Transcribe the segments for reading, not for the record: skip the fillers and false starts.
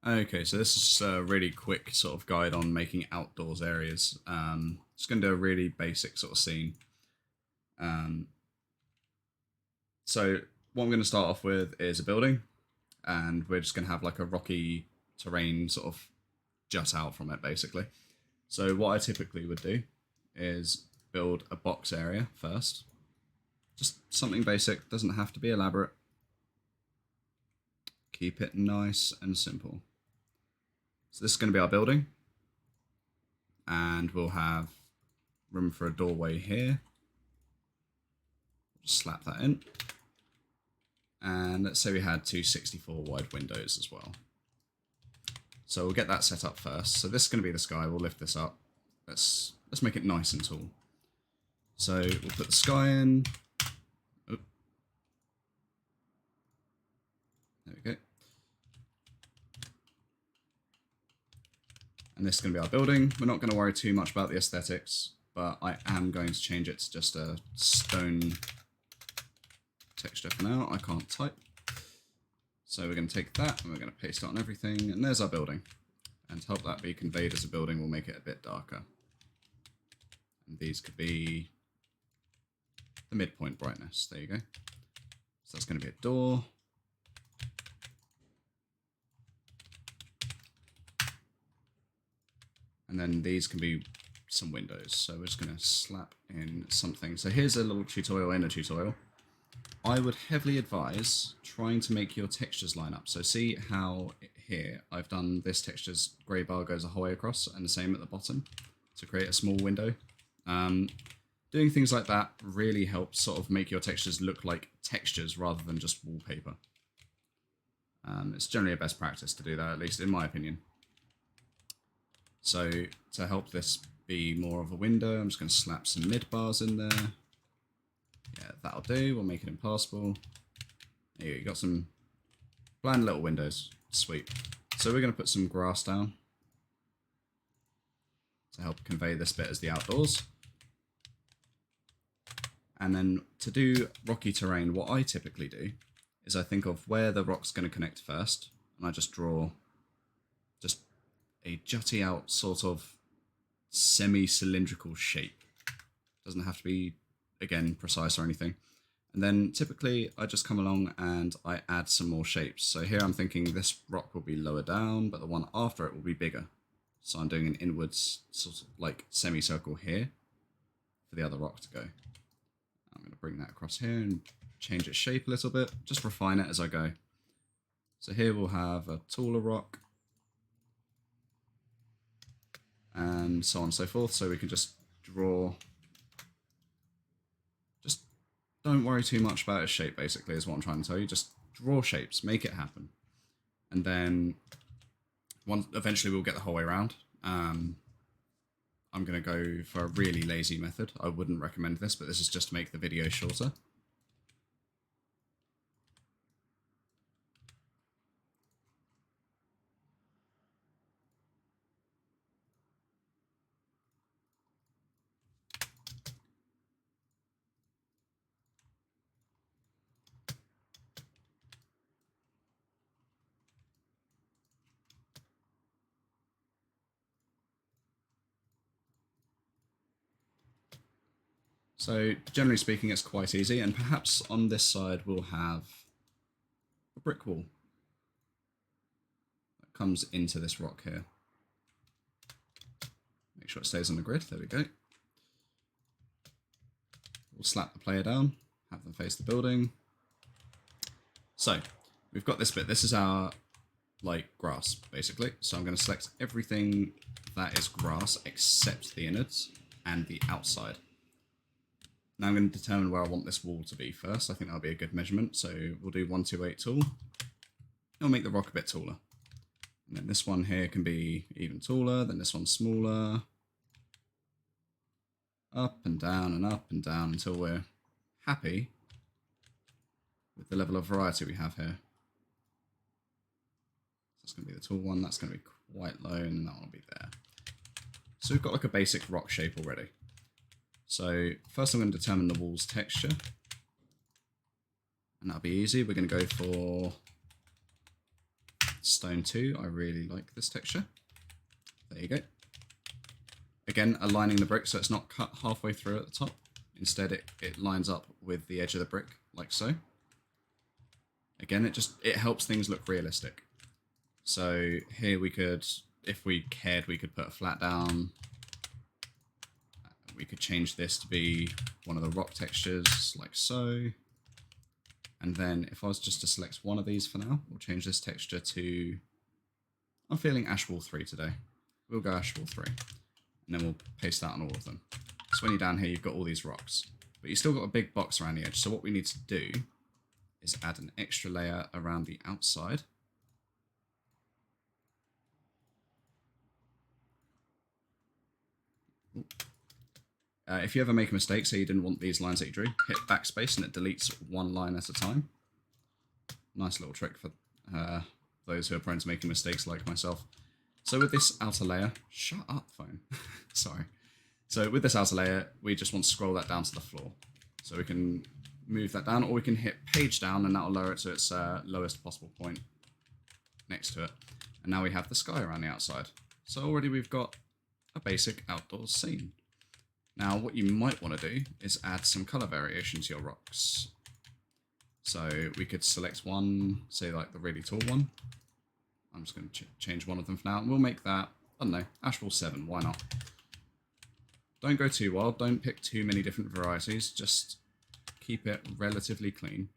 Okay, so this is just a really quick sort of guide on making outdoors areas. Just going to do a really basic sort of scene. Um, so what I'm going to start off with is a building, and we're just going to have like a rocky terrain sort of jut out from it, basically. So what I typically would do is build a box area first. Just something basic, doesn't have to be elaborate. Keep it nice and simple. So this is going to be our building, and we'll have room for a doorway here. Just slap that in. And let's say we had two 64 wide windows as well. So we'll get that set up first. So this is going to be the sky. We'll lift this up. Let's make it nice and tall. So we'll put the sky in. Oh. There we go. And this is going to be our building. We're not going to worry too much about the aesthetics, but I am going to change it to just a stone texture for now. I can't type. So we're going to take that and we're going to paste it on everything, and there's our building. And to help that be conveyed as a building, we'll make it a bit darker. And these could be the midpoint brightness. There you go. So that's going to be a door. And then these can be some windows. So we're just going to slap in something. So here's a little tutorial in a tutorial. I would heavily advise trying to make your textures line up. So see how here I've done this texture's grey bar goes a whole way across, and the same at the bottom to create a small window. Doing things like that really helps sort of make your textures look like textures rather than just wallpaper. It's generally a best practice to do that, at least in my opinion. So to help this be more of a window, I'm just going to slap some mid bars in there. Yeah, that'll do. We'll make it impassable. There you go. You got some bland little windows. Sweet. So we're going to put some grass down to help convey this bit as the outdoors. And then to do rocky terrain, what I typically do is I think of where the rock's going to connect first, and I just draw just a jutty out sort of semi-cylindrical shape. Doesn't have to be, again, precise or anything. And then typically I just come along and I add some more shapes. So here I'm thinking this rock will be lower down, but the one after it will be bigger. So I'm doing an inwards sort of like semicircle here for the other rock to go. I'm going to bring that across here and change its shape a little bit, just refine it as I go. So here we'll have a taller rock and so on and so forth. So we can just draw. Just don't worry too much about its shape, basically, is what I'm trying to tell you. Just draw shapes, make it happen. And then eventually we'll get the whole way around. I'm going to go for a really lazy method. I wouldn't recommend this, but this is just to make the video shorter. So generally speaking, it's quite easy, and perhaps on this side we'll have a brick wall that comes into this rock here. Make sure it stays on the grid, there we go. We'll slap the player down, have them face the building. So, we've got this bit, this is our, like, grass, basically. So I'm going to select everything that is grass except the innards and the outside. Now I'm going to determine where I want this wall to be first. I think that'll be a good measurement. So we'll do 128 tool. It'll make the rock a bit taller. And then this one here can be even taller. Then this one's smaller. Up and down until we're happy with the level of variety we have here. That's going to be the tall one. That's going to be quite low, and that one will be there. So we've got like a basic rock shape already. So first I'm going to determine the wall's texture, and that'll be easy. We're going to go for stone 2. I really like this texture. There you go. Again, aligning the brick so it's not cut halfway through at the top. Instead, it lines up with the edge of the brick, like so. Again, it helps things look realistic. So here we could, if we cared, we could put a flat down. We could change this to be one of the rock textures, like so. And then if I was just to select one of these for now, we'll change this texture to, I'm feeling Ashwall 3 today. We'll go Ashwall 3. And then we'll paste that on all of them. So when you're down here, you've got all these rocks. But you've still got a big box around the edge. So what we need to do is add an extra layer around the outside. If you ever make a mistake, say you didn't want these lines that you drew, hit backspace and it deletes one line at a time. Nice little trick for those who are prone to making mistakes like myself. So with this outer layer, shut up phone, sorry. So with this outer layer, we just want to scroll that down to the floor. So we can move that down, or we can hit page down and that'll lower it to its lowest possible point next to it. And now we have the sky around the outside. So already we've got a basic outdoors scene. Now what you might want to do is add some color variation to your rocks. So we could select one, say like the really tall one. I'm just going to change one of them for now, and we'll make that, I don't know, Ashwall 7, why not? Don't go too wild, don't pick too many different varieties, just keep it relatively clean.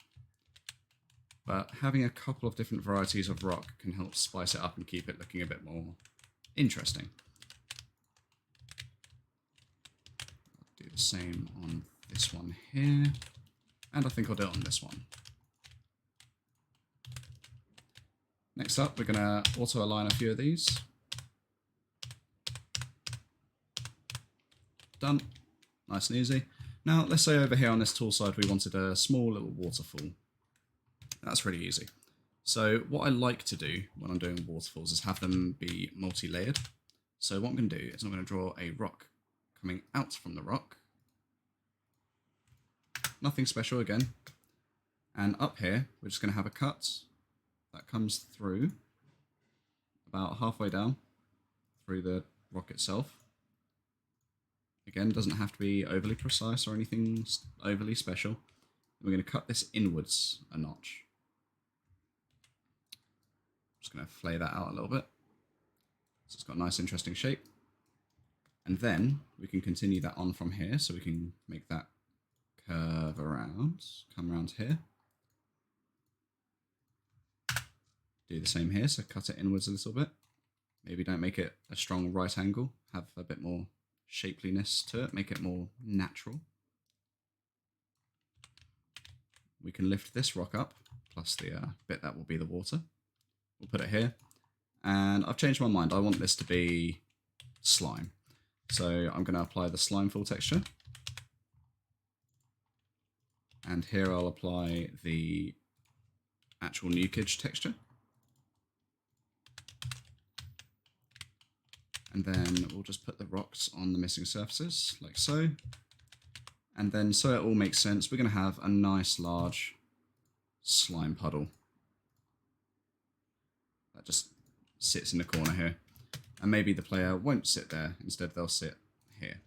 But having a couple of different varieties of rock can help spice it up and keep it looking a bit more interesting. I'll do the same on this one here, and I think I'll do it on this one. Next up, we're going to auto-align a few of these. Done. Nice and easy. Now, let's say over here on this tool side we wanted a small little waterfall. That's really easy. So what I like to do when I'm doing waterfalls is have them be multi-layered. So what I'm going to do is I'm going to draw a rock coming out from the rock. Nothing special again. And up here, we're just going to have a cut that comes through about halfway down through the rock itself. Again, doesn't have to be overly precise or anything overly special. We're going to cut this inwards a notch. Just going to flay that out a little bit. So it's got a nice interesting shape. And then we can continue that on from here, so we can make that curve around, come around here. Do the same here, so cut it inwards a little bit. Maybe don't make it a strong right angle, have a bit more shapeliness to it, make it more natural. We can lift this rock up, plus the bit that will be the water. We'll put it here, and I've changed my mind. I want this to be slime. So I'm going to apply the slime fill texture. And here I'll apply the actual nukage texture. And then we'll just put the rocks on the missing surfaces, like so. And then, so it all makes sense, we're going to have a nice large slime puddle that just sits in the corner here. And maybe the player won't sit there, instead they'll sit here.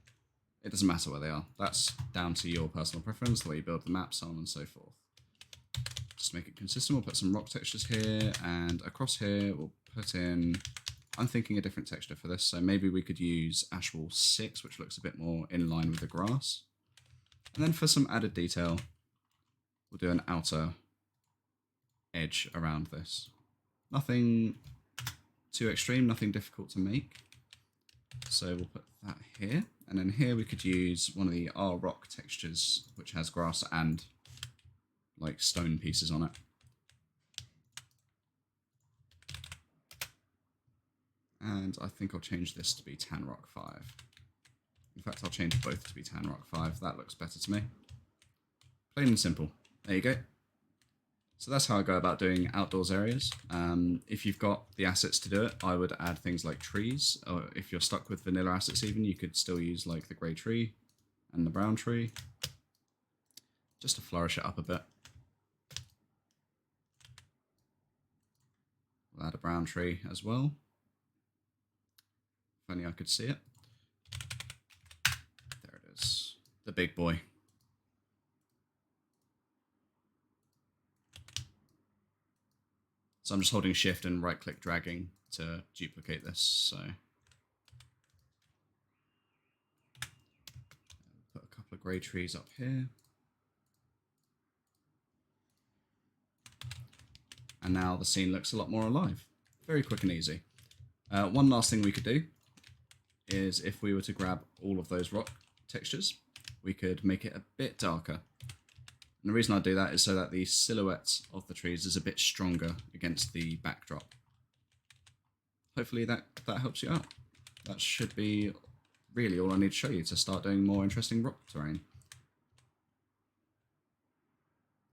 It doesn't matter where they are. That's down to your personal preference, the way you build the map, so on and so forth. Just make it consistent, we'll put some rock textures here, and across here we'll put in, I'm thinking a different texture for this, so maybe we could use Ashwall 6, which looks a bit more in line with the grass. And then for some added detail, we'll do an outer edge around this. Nothing too extreme, nothing difficult to make. So we'll put that here, and then here we could use one of the R rock textures, which has grass and like stone pieces on it. And I think I'll change this to be Tan Rock 5. In fact, I'll change both to be Tan Rock 5. That looks better to me. Plain and simple. There you go. So that's how I go about doing outdoors areas. If you've got the assets to do it, I would add things like trees. Or if you're stuck with vanilla assets even, you could still use like the grey tree and the brown tree. Just to flourish it up a bit. We'll add a brown tree as well. If only I could see it. There it is. The big boy. So I'm just holding shift and right click dragging to duplicate this. So put a couple of grey trees up here. And now the scene looks a lot more alive. Very quick and easy. One last thing we could do is if we were to grab all of those rock textures, we could make it a bit darker. And the reason I do that is so that the silhouette of the trees is a bit stronger against the backdrop. Hopefully that helps you out. That should be really all I need to show you to start doing more interesting rock terrain.